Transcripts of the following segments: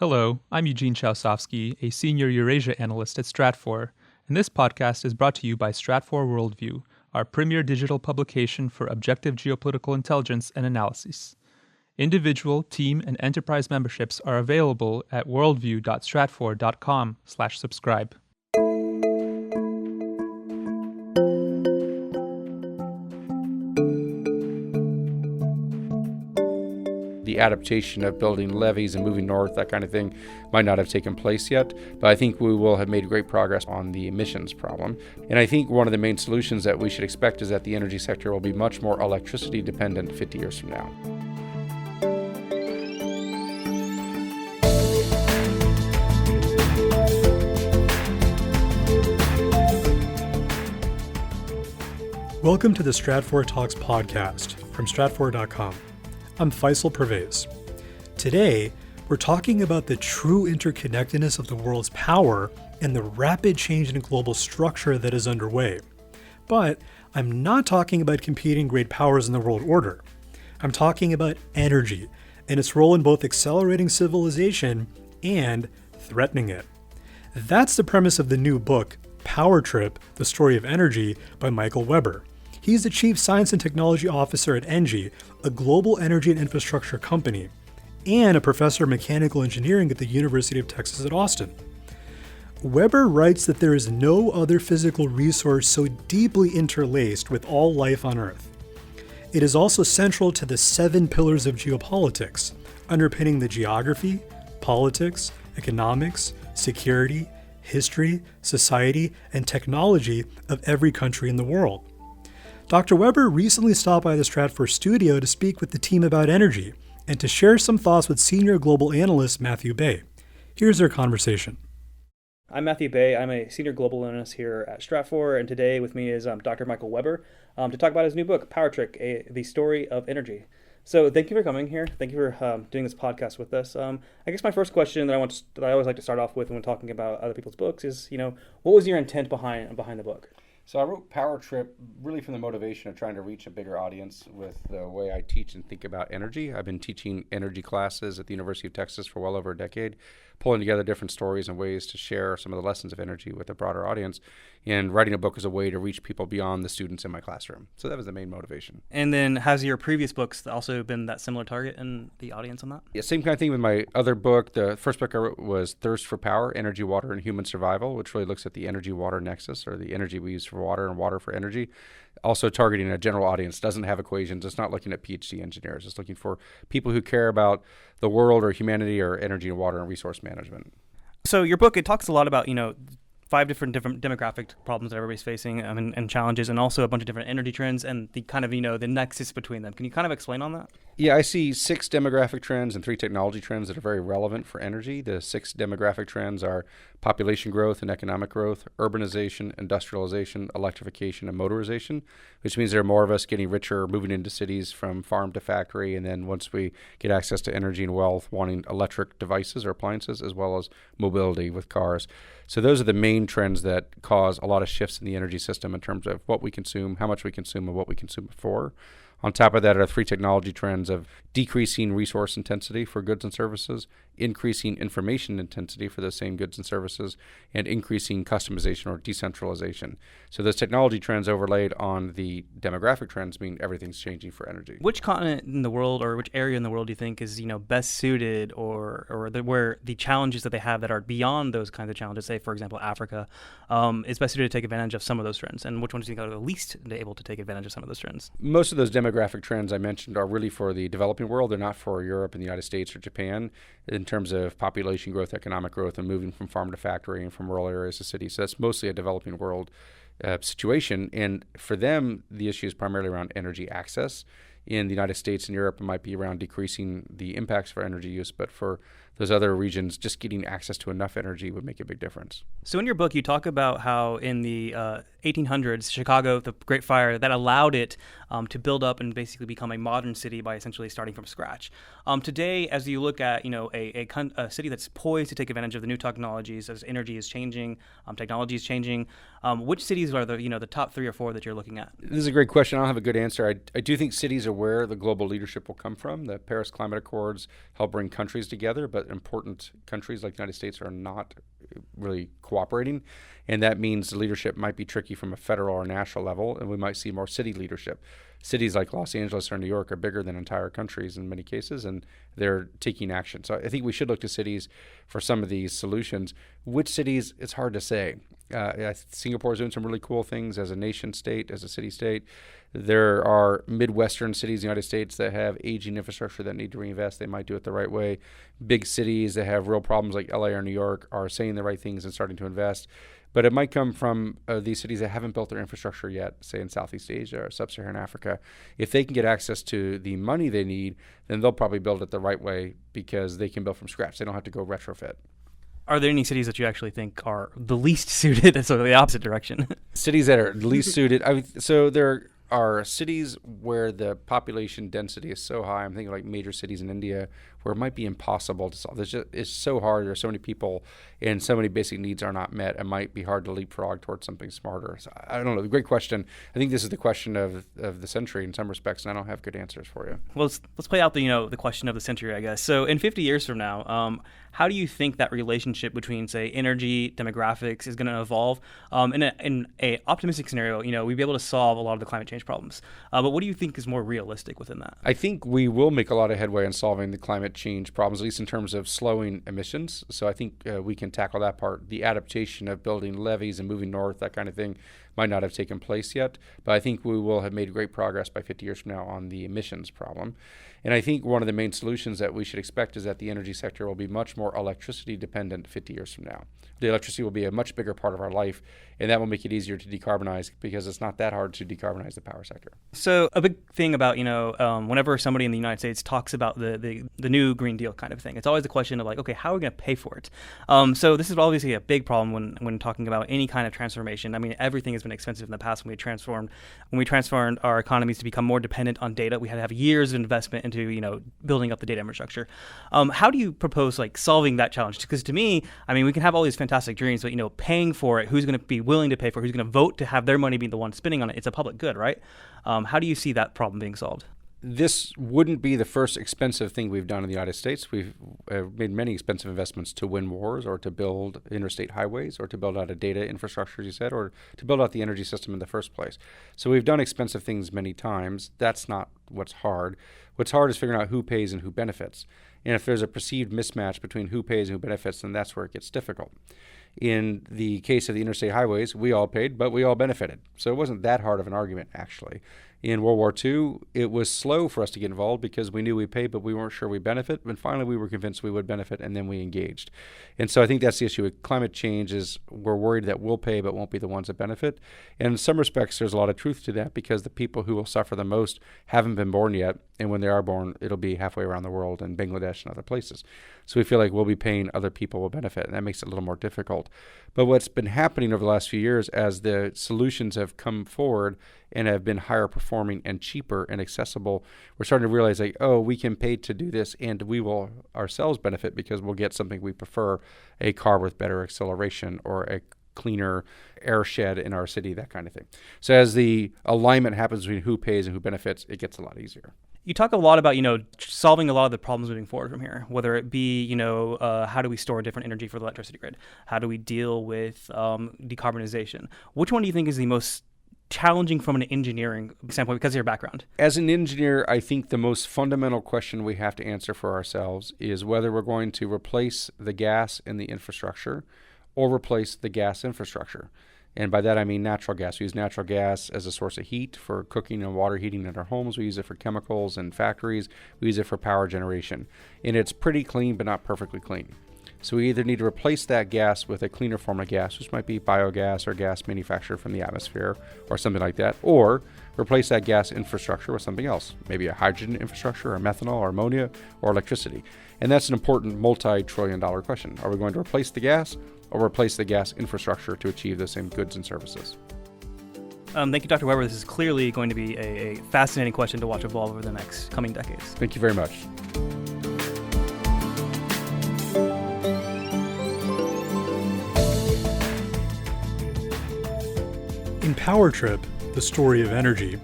Hello, I'm Eugene Chausovsky, a senior Eurasia analyst at Stratfor, and this podcast is brought to you by Stratfor Worldview, our premier digital publication for objective geopolitical intelligence and analysis. Individual, team, and enterprise memberships are available at worldview.stratfor.com/subscribe. The adaptation of building levees and moving north, that kind of thing, might not have taken place yet, but I think we will have made great progress on the emissions problem. And I think one of the main solutions that we should expect is that the energy sector will be much more electricity dependent 50 years from now. Welcome to the Stratfor Talks podcast from Stratfor.com. I'm Faisal Pervez. Today, we're talking about the true interconnectedness of the world's power and the rapid change in global structure that is underway. But I'm not talking about competing great powers in the world order. I'm talking about energy and its role in both accelerating civilization and threatening it. That's the premise of the new book, Power Trip: The Story of Energy by Michael Weber. He's the Chief Science and Technology Officer at ENGIE, a global energy and infrastructure company, and a professor of mechanical engineering at the University of Texas at Austin. Weber writes that there is no other physical resource so deeply interlaced with all life on Earth. It is also central to the 7 pillars of geopolitics, underpinning the geography, politics, economics, security, history, society, and technology of every country in the world. Dr. Weber recently stopped by the Stratfor studio to speak with the team about energy and to share some thoughts with senior global analyst Matthew Bay. Here's their conversation. I'm Matthew Bay. I'm a senior global analyst here at Stratfor, and today with me is Dr. Michael Weber to talk about his new book, Power Trip: The Story of Energy. So thank you for coming here. Thank you for doing this podcast with us. I guess my first question that I always like to start off with when talking about other people's books is, what was your intent behind the book? So I wrote Power Trip really from the motivation of trying to reach a bigger audience with the way I teach and think about energy. I've been teaching energy classes at the University of Texas for well over a decade, pulling together different stories and ways to share some of the lessons of energy with a broader audience. And writing a book is a way to reach people beyond the students in my classroom. So that was the main motivation. And then has your previous books also been that similar target in the audience on that? Yeah, same kind of thing with my other book. The first book I wrote was Thirst for Power: Energy, Water, and Human Survival, which really looks at the energy-water nexus, or the energy we use for water and water for energy. Also targeting a general audience, doesn't have equations. It's not looking at PhD engineers. It's looking for people who care about the world or humanity or energy and water and resource management. So your book, it talks a lot about, 5 different demographic problems that everybody's facing and challenges, and also a bunch of different energy trends and the kind of, the nexus between them. Can you kind of explain on that? Yeah, I see 6 demographic trends and 3 technology trends that are very relevant for energy. The 6 demographic trends are population growth and economic growth, urbanization, industrialization, electrification, and motorization, which means there are more of us getting richer, moving into cities from farm to factory, and then once we get access to energy and wealth, wanting electric devices or appliances, as well as mobility with cars. So those are the main trends that cause a lot of shifts in the energy system in terms of what we consume, how much we consume, and what we consume it for. On top of that are 3 technology trends of decreasing resource intensity for goods and services, increasing information intensity for those same goods and services, and increasing customization or decentralization. So those technology trends overlaid on the demographic trends mean everything's changing for energy. Which continent in the world, or which area in the world do you think is, best suited, where the challenges that they have that are beyond those kinds of challenges, say, for example, Africa, is best suited to take advantage of some of those trends? And which ones do you think are the least able to take advantage of some of those trends? Most of those demographic trends I mentioned are really for the developing world. They're not for Europe and the United States or Japan in terms of population growth, economic growth, and moving from farm to factory and from rural areas to cities. So that's mostly a developing world situation. And for them, the issue is primarily around energy access. In the United States and Europe, it might be around decreasing the impacts for energy use, but for those other regions, just getting access to enough energy would make a big difference. So in your book, you talk about how in the 1800s, Chicago, the Great Fire, that allowed it to build up and basically become a modern city by essentially starting from scratch. Today, as you look at a city that's poised to take advantage of the new technologies as energy is changing, technology is changing, which cities are the top 3 or 4 that you're looking at? This is a great question. I don't have a good answer. I do think cities are where the global leadership will come from. The Paris Climate Accords help bring countries together, but important countries like the United States are not really cooperating. And that means the leadership might be tricky from a federal or national level, and we might see more city leadership. Cities like Los Angeles or New York are bigger than entire countries in many cases, and they're taking action. So I think we should look to cities for some of these solutions. Which cities, it's hard to say. Singapore is doing some really cool things as a nation state, as a city state. There are Midwestern cities in the United States that have aging infrastructure that need to reinvest. They might do it the right way. Big cities that have real problems like LA or New York are saying the right things and starting to invest. But it might come from these cities that haven't built their infrastructure yet, say in Southeast Asia or Sub-Saharan Africa. If they can get access to the money they need, then they'll probably build it the right way because they can build from scratch. They don't have to go retrofit. Are there any cities that you actually think are the least suited, so the opposite direction? Cities that are least suited. So there are cities where the population density is so high. I'm thinking like major cities in India where it might be impossible to solve. It's so hard. There's so many people and so many basic needs are not met. It might be hard to leapfrog towards something smarter. So I don't know. Great question. I think this is the question of the century in some respects, and I don't have good answers for you. Well, let's play out the question of the century, I guess. So in 50 years from now, how do you think that relationship between, say, energy, demographics is going to evolve? In a optimistic scenario, we'd be able to solve a lot of the climate change problems. But what do you think is more realistic within that? I think we will make a lot of headway in solving the climate change problems, at least in terms of slowing emissions. So I think we can tackle that part. The adaptation of building levees and moving north, that kind of thing, might not have taken place yet. But I think we will have made great progress by 50 years from now on the emissions problem. And I think one of the main solutions that we should expect is that the energy sector will be much more electricity dependent 50 years from now. The electricity will be a much bigger part of our life, and that will make it easier to decarbonize because it's not that hard to decarbonize the power sector. So a big thing about, whenever somebody in the United States talks about the new Green Deal kind of thing, it's always the question of like, okay, how are we going to pay for it? So this is obviously a big problem when talking about any kind of transformation. I mean, everything has been expensive in the past when we transformed our economies to become more dependent on data. We had to have years of investment into, building up the data infrastructure. How do you propose solving that challenge? Because to me, I mean, we can have all these fantastic dreams, but paying for it, who's going to be willing to pay for it, who's going to vote to have their money be the one spending on it? It's a public good, right? How do you see that problem being solved? This wouldn't be the first expensive thing we've done in the United States. We've made many expensive investments to win wars or to build interstate highways or to build out a data infrastructure, as you said, or to build out the energy system in the first place. So we've done expensive things many times. That's not what's hard. What's hard is figuring out who pays and who benefits. And if there's a perceived mismatch between who pays and who benefits, then that's where it gets difficult. In the case of the interstate highways, we all paid, but we all benefited. So it wasn't that hard of an argument, actually. In World War II, it was slow for us to get involved because we knew we paid, but we weren't sure we benefit. And finally, we were convinced we would benefit, and then we engaged. And so I think that's the issue with climate change is we're worried that we'll pay, but won't be the ones that benefit. And in some respects, there's a lot of truth to that because the people who will suffer the most haven't been born yet. And when they are born, it'll be halfway around the world in Bangladesh and other places. So we feel like we'll be paying, other people will benefit, and that makes it a little more difficult. But what's been happening over the last few years as the solutions have come forward and have been higher performing and cheaper and accessible, we're starting to realize we can pay to do this and we will ourselves benefit because we'll get something we prefer, a car with better acceleration or a cleaner air shed in our city, that kind of thing. So as the alignment happens between who pays and who benefits, it gets a lot easier. You talk a lot about, solving a lot of the problems moving forward from here, whether it be, how do we store different energy for the electricity grid? How do we deal with decarbonization? Which one do you think is the most challenging from an engineering standpoint because of your background? As an engineer, I think the most fundamental question we have to answer for ourselves is whether we're going to replace the gas in the infrastructure or replace the gas infrastructure. And by that, I mean natural gas. We use natural gas as a source of heat for cooking and water heating in our homes. We use it for chemicals and factories. We use it for power generation. And it's pretty clean, but not perfectly clean. So we either need to replace that gas with a cleaner form of gas, which might be biogas or gas manufactured from the atmosphere or something like that, or replace that gas infrastructure with something else, maybe a hydrogen infrastructure or methanol or ammonia or electricity. And that's an important multi-trillion-dollar question. Are we going to replace the gas or replace the gas infrastructure to achieve the same goods and services? Thank you, Dr. Weber. This is clearly going to be a fascinating question to watch evolve over the next coming decades. Thank you very much. In Power Trip, the story of energy,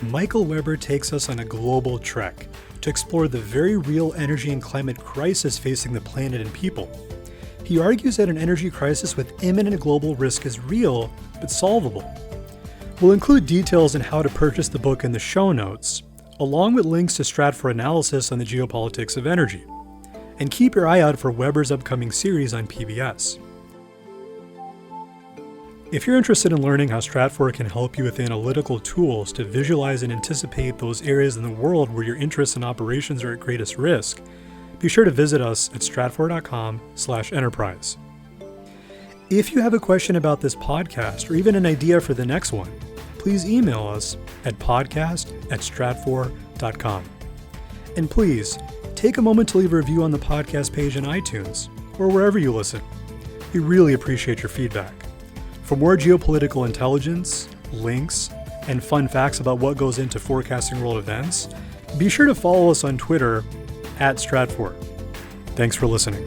Michael Weber takes us on a global trek to explore the very real energy and climate crisis facing the planet and people. He argues that an energy crisis with imminent global risk is real, but solvable. We'll include details on how to purchase the book in the show notes, along with links to Stratfor Analysis on the geopolitics of energy. And keep your eye out for Weber's upcoming series on PBS. If you're interested in learning how Stratfor can help you with analytical tools to visualize and anticipate those areas in the world where your interests and operations are at greatest risk, be sure to visit us at stratfor.com/enterprise. If you have a question about this podcast or even an idea for the next one, please email us at podcast@stratfor.com. And please, take a moment to leave a review on the podcast page in iTunes or wherever you listen. We really appreciate your feedback. For more geopolitical intelligence, links, and fun facts about what goes into forecasting world events, be sure to follow us on Twitter @Stratfor. Thanks for listening.